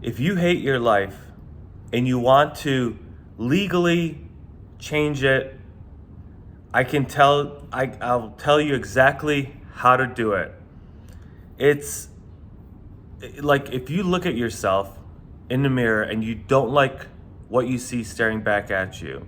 If you hate your life and you want to legally change it, I'll tell you exactly how to do it. It's like if you look at yourself in the mirror and you don't like what you see staring back at you,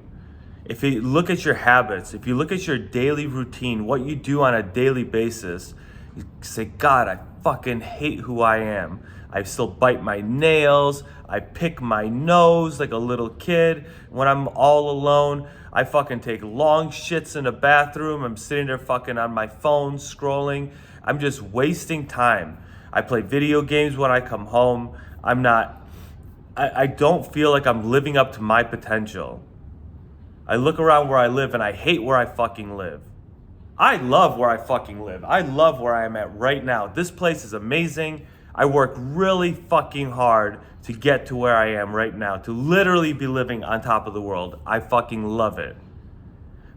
if you look at your habits, if you look at your daily routine, what you do on a daily basis, you say, God, I fucking hate who I am. I still bite my nails. I pick my nose like a little kid. When I'm all alone, I fucking take long shits in the bathroom. I'm sitting there fucking on my phone scrolling. I'm just wasting time. I play video games when I come home. I don't feel like I'm living up to my potential. I look around where I live and I hate where I fucking live. I love where I fucking live. I love where I am at right now. This place is amazing. I work really fucking hard to get to where I am right now, to literally be living on top of the world. I fucking love it.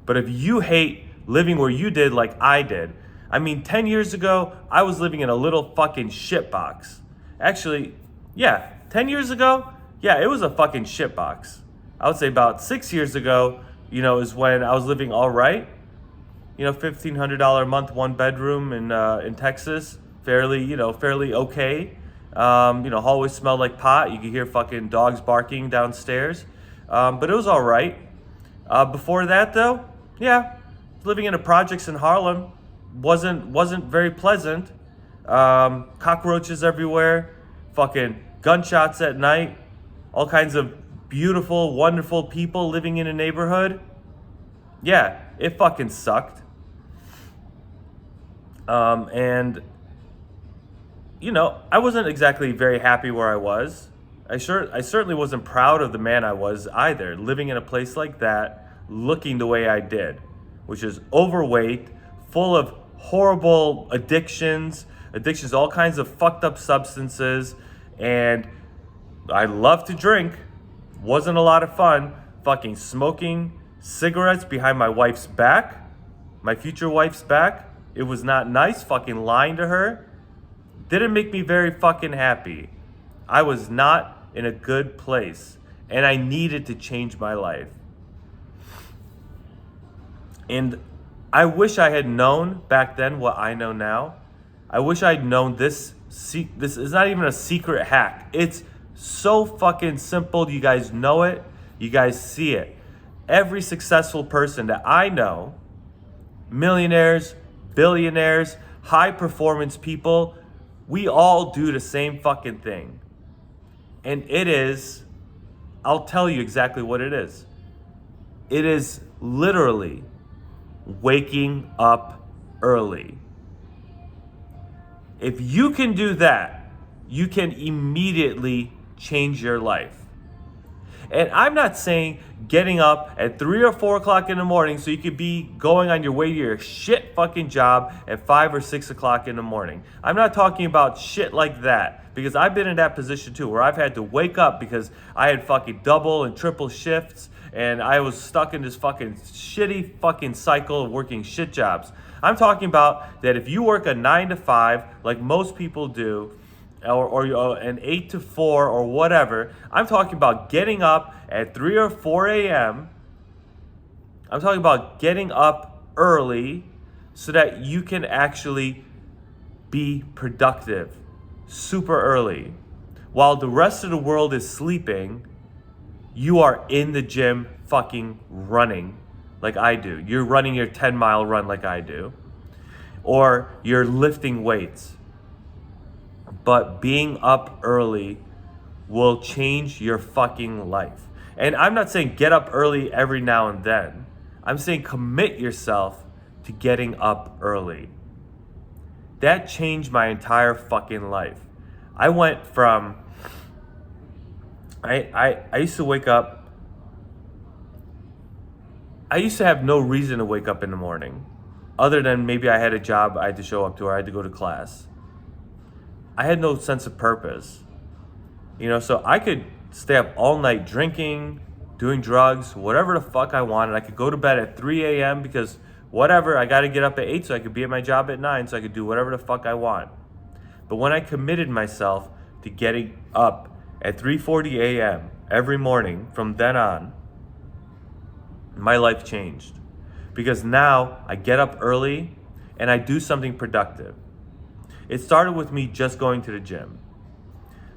But if you hate living where you did like I did, 10 years ago, I was living in a little fucking shitbox. Actually, 10 years ago, it was a fucking shitbox. I would say about 6 years ago, is when I was living all right. $1,500 a month, one bedroom in Texas, fairly okay. Hallways smelled like pot. You could hear fucking dogs barking downstairs, but it was all right. Before that, though, living in the projects in Harlem wasn't very pleasant. Cockroaches everywhere, fucking gunshots at night, all kinds of beautiful, wonderful people living in a neighborhood. Yeah, it fucking sucked. And I wasn't exactly very happy where I was. I certainly wasn't proud of the man I was either, living in a place like that, looking the way I did, which is overweight, full of horrible addictions, all kinds of fucked up substances, and I love to drink. Wasn't a lot of fun. Fucking smoking cigarettes behind my wife's back, my future wife's back. It was not nice. Fucking lying to her. Didn't make me very fucking happy. I was not in a good place, and I needed to change my life. And I wish I had known back then what I know now. I wish I'd known this. This is not even a secret hack. It's so fucking simple. You guys know it. You guys see it. Every successful person that I know, millionaires, billionaires, high performance people, we all do the same fucking thing. And it is, I'll tell you exactly what it is. It is literally waking up early. If you can do that, you can immediately change your life. And I'm not saying getting up at 3 or 4 o'clock in the morning so you could be going on your way to your shit fucking job at 5 or 6 o'clock in the morning. I'm not talking about shit like that, because I've been in that position too, where I've had to wake up because I had fucking double and triple shifts and I was stuck in this fucking shitty fucking cycle of working shit jobs. I'm talking about that if you work a 9 to 5 like most people do, or an 8 to 4 or whatever. I'm talking about getting up at 3 or 4 a.m. I'm talking about getting up early so that you can actually be productive super early. While the rest of the world is sleeping, you are in the gym fucking running like I do. You're running your 10-mile run like I do. Or you're lifting weights. But being up early will change your fucking life. And I'm not saying get up early every now and then. I'm saying commit yourself to getting up early. That changed my entire fucking life. I went from, I used to wake up, I used to have no reason to wake up in the morning, other than maybe I had a job I had to show up to or I had to go to class. I had no sense of purpose. So I could stay up all night drinking, doing drugs, whatever the fuck I wanted. I could go to bed at 3 a.m. because whatever, I got to get up at 8 so I could be at my job at 9 so I could do whatever the fuck I want. But when I committed myself to getting up at 3:40 a.m. every morning from then on, my life changed. Because now I get up early and I do something productive. It started with me just going to the gym.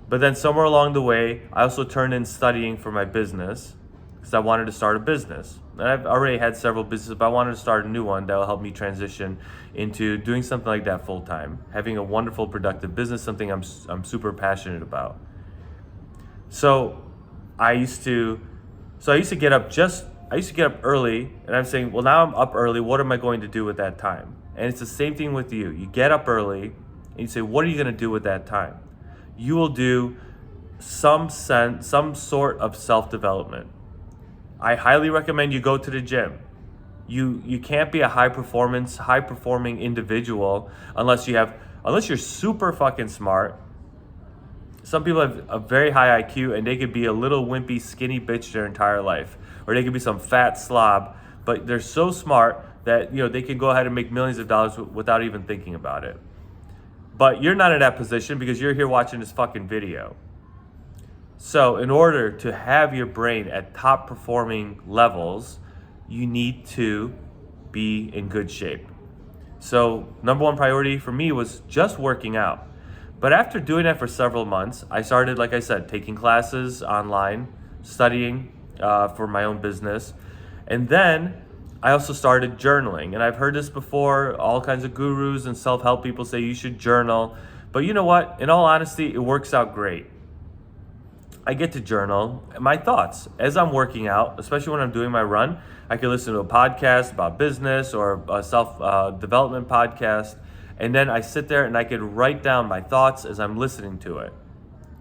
But then somewhere along the way, I also turned in studying for my business because I wanted to start a business. And I've already had several businesses, but I wanted to start a new one that will help me transition into doing something like that full time, having a wonderful, productive business, something I'm super passionate about. So I used to get up early, and I'm saying, well, now I'm up early. What am I going to do with that time? And it's the same thing with you. You get up early, and you say, what are you going to do with that time? You will do some sort of self-development. I highly recommend you go to the gym. You can't be a high-performing individual unless you're super fucking smart. Some people have a very high IQ and they could be a little wimpy, skinny bitch their entire life. Or they could be some fat slob, but they're so smart that they can go ahead and make millions of dollars without even thinking about it. But you're not in that position because you're here watching this fucking video. So in order to have your brain at top performing levels, you need to be in good shape. So number one priority for me was just working out. But after doing that for several months, I started, like I said, taking classes online, studying for my own business. And then I also started journaling. And I've heard this before, all kinds of gurus and self-help people say you should journal. But you know what? In all honesty, it works out great. I get to journal my thoughts as I'm working out, especially when I'm doing my run. I can listen to a podcast about business or a self-development podcast. And then I sit there and I could write down my thoughts as I'm listening to it.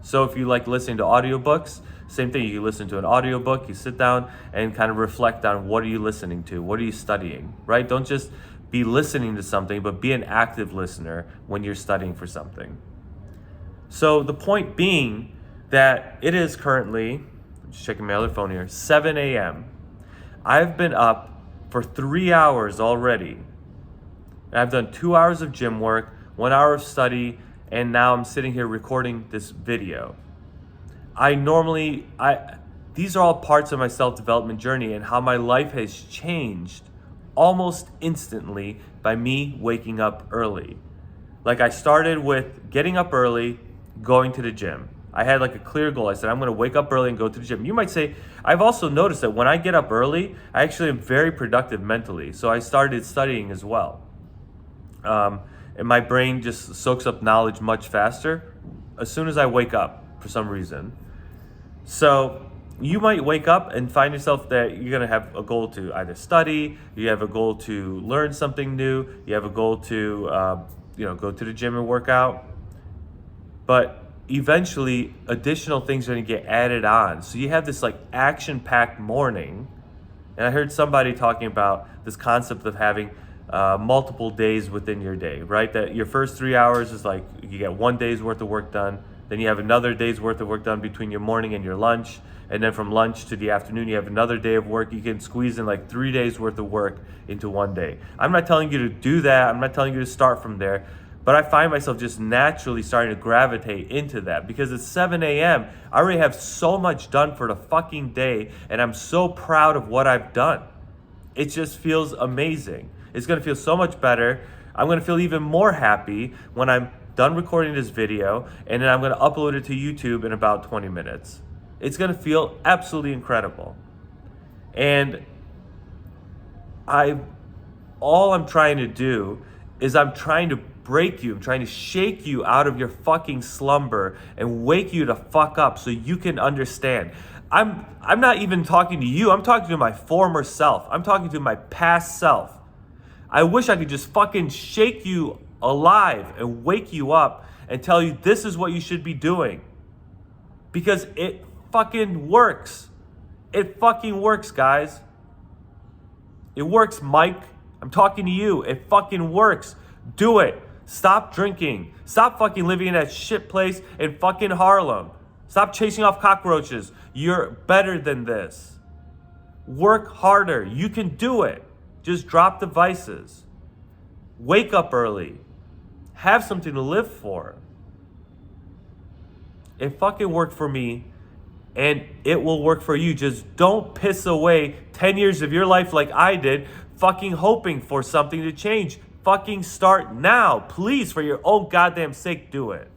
So if you like listening to audiobooks, same thing, you can listen to an audiobook, you sit down and kind of reflect on what are you listening to, what are you studying, right? Don't just be listening to something, but be an active listener when you're studying for something. So the point being that it is currently, just checking my other phone here, 7 a.m. I've been up for 3 hours already. I've done 2 hours of gym work, 1 hour of study, and now I'm sitting here recording this video. These are all parts of my self-development journey and how my life has changed almost instantly by me waking up early. Like I started with getting up early, going to the gym. I had like a clear goal. I said, I'm going to wake up early and go to the gym. You might say, I've also noticed that when I get up early, I actually am very productive mentally. So I started studying as well. And my brain just soaks up knowledge much faster as soon as I wake up for some reason. So you might wake up and find yourself that you're going to have a goal to either study, you have a goal to learn something new, you have a goal to go to the gym and work out. But eventually additional things are going to get added on. So you have this like action-packed morning. And I heard somebody talking about this concept of having multiple days within your day, right? That your first 3 hours is like you get 1 day's worth of work done. Then you have another day's worth of work done between your morning and your lunch. And then from lunch to the afternoon, you have another day of work. You can squeeze in like 3 days worth of work into 1 day. I'm not telling you to do that. I'm not telling you to start from there. But I find myself just naturally starting to gravitate into that because it's 7 a.m. I already have so much done for the fucking day, and I'm so proud of what I've done. It just feels amazing. It's going to feel so much better. I'm going to feel even more happy when I'm done recording this video, and then I'm going to upload it to YouTube in about 20 minutes. It's going to feel absolutely incredible. And all I'm trying to do is I'm trying to break you. I'm trying to shake you out of your fucking slumber and wake you to fuck up so you can understand. I'm not even talking to you. I'm talking to my former self. I'm talking to my past self. I wish I could just fucking shake you alive and wake you up and tell you this is what you should be doing. Because it fucking works. It fucking works, guys. It works, Mike. I'm talking to you. It fucking works. Do it. Stop drinking. Stop fucking living in that shit place in fucking Harlem. Stop chasing off cockroaches. You're better than this. Work harder. You can do it. Just drop the vices. Wake up early. Have something to live for. It fucking worked for me, and it will work for you. Just don't piss away 10 years of your life like I did, fucking hoping for something to change. Fucking start now. Please, for your own goddamn sake, do it.